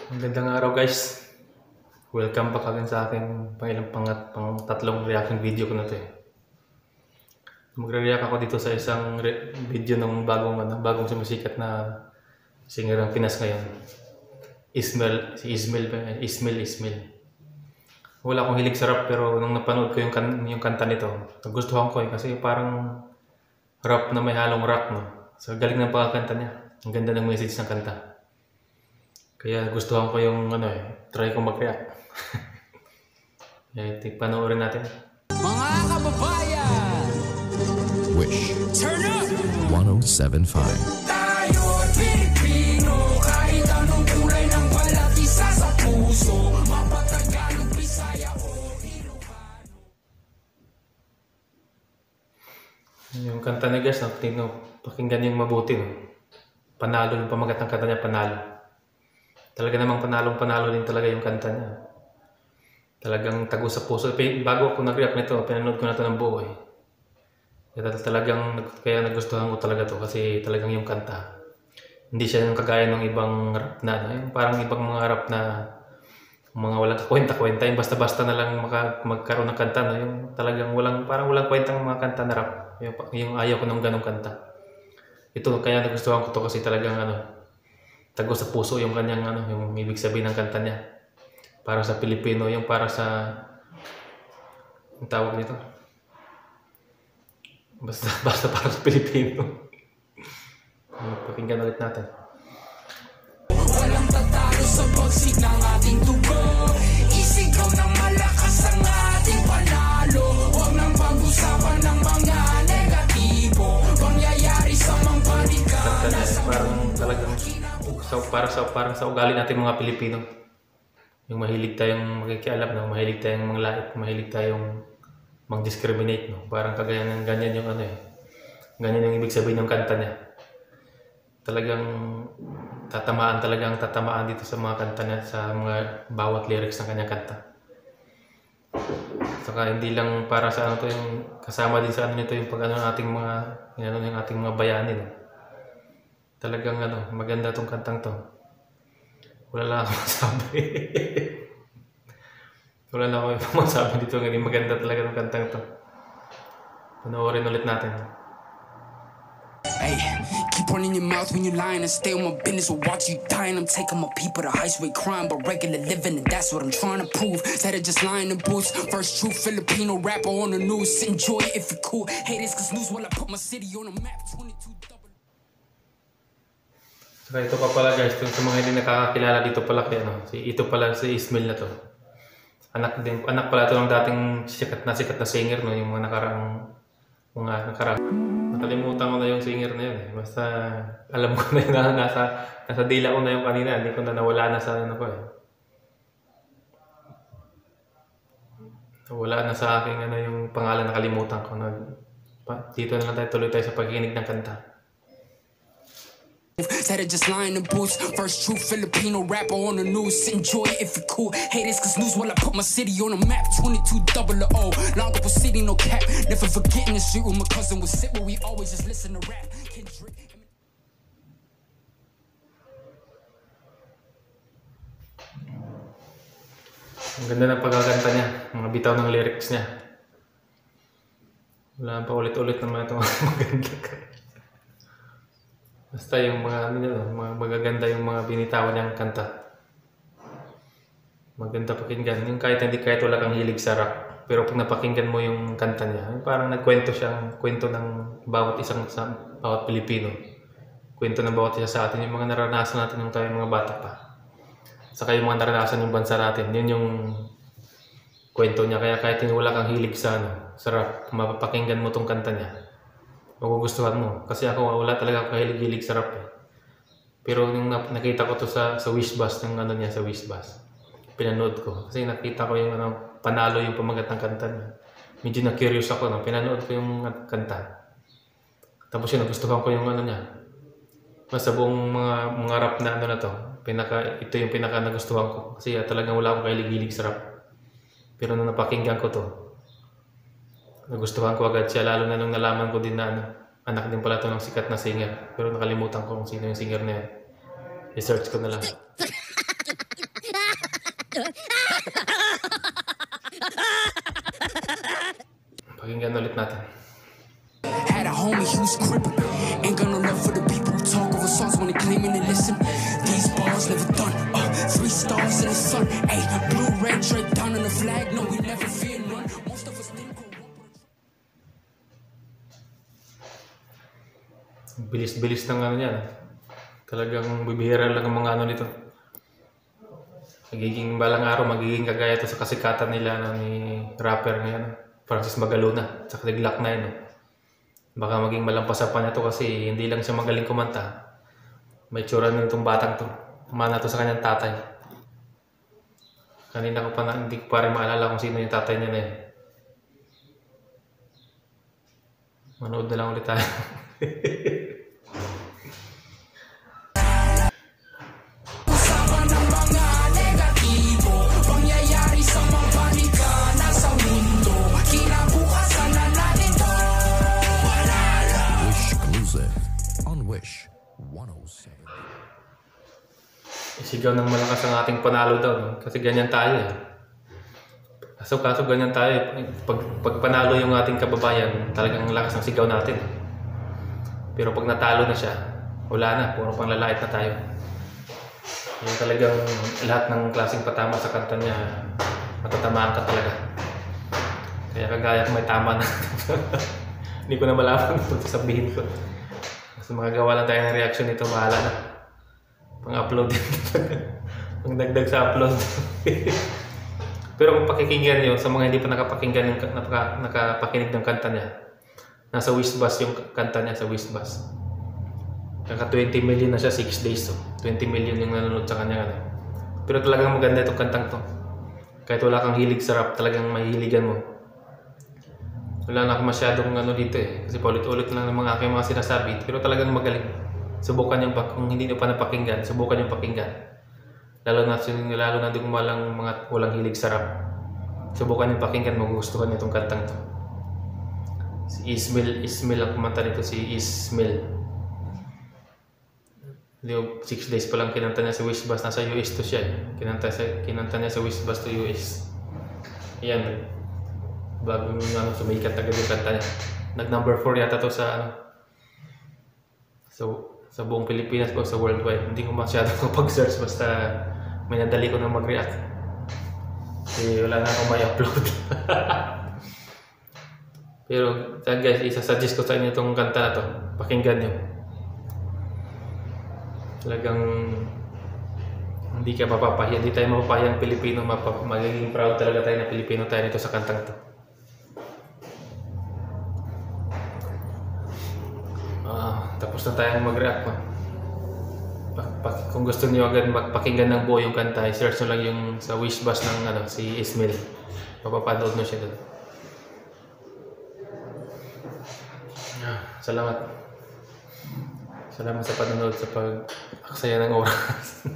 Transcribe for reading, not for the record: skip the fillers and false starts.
Magandang araw guys. Welcome back again sa akin pang tatlong reaction video ko na to eh. Magre-react ako dito sa isang video ng bagong sumisikat na singer ng Pinas ngayon. Ismael. Wala akong hilig sa rap pero nung napanood ko yung kanta nito, nagustuhan ko eh kasi parang rap na may halong rock no. So galing ng pagkakanta niya. Ang ganda ng message ng kanta. Kaya gustuhan ko yung try ko mag-react. Panoorin natin. Mga kababayan! Wish Turn up! 1075. Tayo Pilipino, kahit anong kulay ng balat, isa sa puso, mapatagalog, Bisaya o Ilocano. Yung kanta na guys, pakinggan yung mabuti. No? Panalo yung pamagat ng kanta niya, panalo. Talaga namang panalo din talaga yung kanta niya. Talagang tago sa puso. Bago ako nag-react nito, pinanood ko na ito ng buo eh. Kaya nagustuhan ko talaga to kasi talagang yung kanta. Hindi siya yung kagaya ng ibang rap na, yung parang ibang mga rap na mga walang kwenta-kwenta, yung basta-basta na lang magkaroon ng kanta, no? Yung talagang parang walang kwentang mga kanta na rap. Yung ayaw ko ng ganong kanta. Ito, kaya nagustuhan ko to kasi talagang tago sa puso yung kanyang yung ibig sabihin ng kanta niya. Para sa Pilipino, yung para sa ang tawag nito. Basta para sa Pilipino. Pakinggan ulit natin. Walang tatalo sa bagsik ng ating dugo, isigaw ng malakas ang ating panalo. Huwag nang pag-usapan ng mga negatibo, pangyayari sa mga panikana. Parang talagang para sa ugali natin mga Pilipino. Yung mahilig tayong magkikialam, no? Mahilig tayong manglait, mahilig tayong mag-discriminate, no? Parang kagaya ng ganyan yung ganyan yung ibig sabihin ng kanta niya. Talagang tatamaan dito sa mga kanta niya, sa mga bawat lyrics ng kanyang kanta. Saka hindi lang para sa yung kasama din sa nito yung pag ating yung ating mga bayani, no? Talagang maganda tong kantang to. Wala lang akong masabi. Wala lang akong masabi dito. Hindi maganda talaga ng kantang to. Panoorin ulit natin. Hey, keep running your mouth when you lying and stay on my business or watch you dying. I'm taking my people to high rate crime, but regular living, and that's what I'm trying to prove. Instead of just lying in boots, first true Filipino rapper on the news. Enjoy it if you're cool. Haters cause news while I put my city on the map. 22 double. Saka ito pa pala guys, sa mga hindi nakakakilala dito pala ito pala si Ismael na to. Anak pala ito ng dating sikat na singer, no? Yung mga nakaraang nakalimutan ko na yung singer na yun eh. Basta alam ko na yun, nasa dila ko na yung kanina, hindi ko na nawala na sa ko eh. Nawala na sa aking yung pangalan, nakalimutan ko na. Dito na lang tuloy tayo sa pagkikinig ng kanta. Instead of just lying in boots, first true Filipino rapper on the news. Enjoy it if you're cool. Haters cause news while I put my city on the map. 22 double O. Longer for city, no cap. Never forgetting the street where my cousin would sit, where we always just listen to rap. Kendrick. Ang ganda ng pagkakanta niya, mga bitaw ng lyrics niya. Wala pa ulit-ulit naman ito maganda. Basta yung mga magaganda yung mga binitawan niyang kanta. Maganda pakinggan. Yung kahit wala kang hilig sa rap, pero pag napakinggan mo yung kanta niya, parang kwento ng bawat Pilipino. Kwento ng bawat isa sa atin, yung mga naranasan natin nung tayo mga bata pa. Saka yung mga naranasan yung bansa natin, yun yung kwento niya. Kaya kahit wala kang hilig sa rap, mapapakinggan mo tong kanta niya, magugustuhan mo. Kasi ako wala talaga ako kahilig-hilig sa rap eh. Pero nung nakita ko to sa Wishbus, sa Wishbus, pinanood ko. Kasi nakita ko yung panalo yung pamagat ng kanta niya. Medyo na-curious ako, pinanood ko yung kanta. Tapos yun, nagustuhan ko yung niya. Basta buong mga rap na to, ito yung pinaka nagustuhan ko. Kasi talagang wala akong kahilig-hilig sa rap. Pero nung napakinggan ko to, nagustuhan ko agad siya, lalo na nung nalaman ko din na anak din pala ito ng sikat na singer. Pero nakalimutan ko kung sino yung singer na yan. I-search ko na lang. Pakinggan ulit natin. Had a homie, he was crippin'. Ain't got no love for the people who talk over songs when they claiming to listen. These bars never done. 3 stars in the sun. Ayy, blue, red, Drake down on the flag. No, we never fear none. Most of us didn't grow up. Bilis-bilis ng ano yan. Talagang bibihira lang ang mga ano nito. Magiging balang araw, magiging kagaya ito sa kasikatan nila ni rapper na yan. Francis Magalona, sa Glock 9. No? Baka maging malampasan pa niya to kasi hindi lang siya magaling kumanta. May tsura na itong batang to. Mana to sa kanyang tatay. Kanina ko pa hindi ko pa rin maalala kung sino yung tatay niya na yun. Manood na lang ulit tayo. Usapan ng mga negatibo, pangyayari sa mga panika nasa mundo. Kinabukasan na natin to. Wish exclusive on Wish 107. Isigaw ng malakas ang ating panalo daw. No? Kasi ganyan tayo eh. Kaso ganyan tayo eh. Pag panalo yung ating kababayan, talagang lakas ng sigaw natin. Pero pag natalo na siya, wala na. Puro panglalait na tayo. Yung talagang lahat ng klaseng patama sa kanta niya, matatamaan ka talaga. Kaya kagaya kung may tama na. Hindi ko na malaman kung sasabihin ko. Kasi makagawa lang tayo ng reaction nito, bahala na. Pang-upload din. Pang-dagdag sa upload. Pero kung pakikinggan nyo, sa mga hindi pa nakapakinggan, nakapakinig ng kanta niya, nasa Wishbus yung kanta niya sa Wishbus. Kaka 20 million na siya 6 days. So 20 million yung nanonood sa kanya. Ano. Pero talagang maganda itong kantang to. Kahit wala kang hilig sa rap, talagang mahihiligan mo. Wala na ako masyadong ano dito eh. Kasi paulit-ulit lang ng mga aking mga sinasabi. Pero talagang magaling. Subukan yung kung hindi nyo pa napakinggan, subukan yung pakinggan. Lalo na din kumalang mga walang hilig sa rap. Subukan yung pakinggan, magugustuhan nyo itong kantang to. Si Ismail ang kumanta nito, si Ismail. 6 days pa lang kinanta niya sa Wishbus, nasa US to siya. Kinanta niya sa Wishbus to US. Ayan. Bagong sumikat agad yung kanta niya. Nag-number 4 yata to sa ano. So, sa buong Pilipinas o sa worldwide. Hindi ko masyadong kapag-search basta may nadali ko na mag-react. Kasi wala na akong may upload. Pero guys, isa-suggest ko sa inyo itong kanta na to. Pakinggan nyo. Talagang hindi ka mapapahiya. Hindi tayo mapapahiyang Pilipino. Magiging proud talaga tayo na Pilipino tayo nito sa kantang to. Tapos na tayong mag-react. Kung gusto niyo agad magpakinggan ng buo yung kanta, i-search nyo lang yung sa Wishbus ng si Ismail. Mapapanood mo siya doon. Salamat. Salamat sa panonood, sa pag-aksaya ng oras.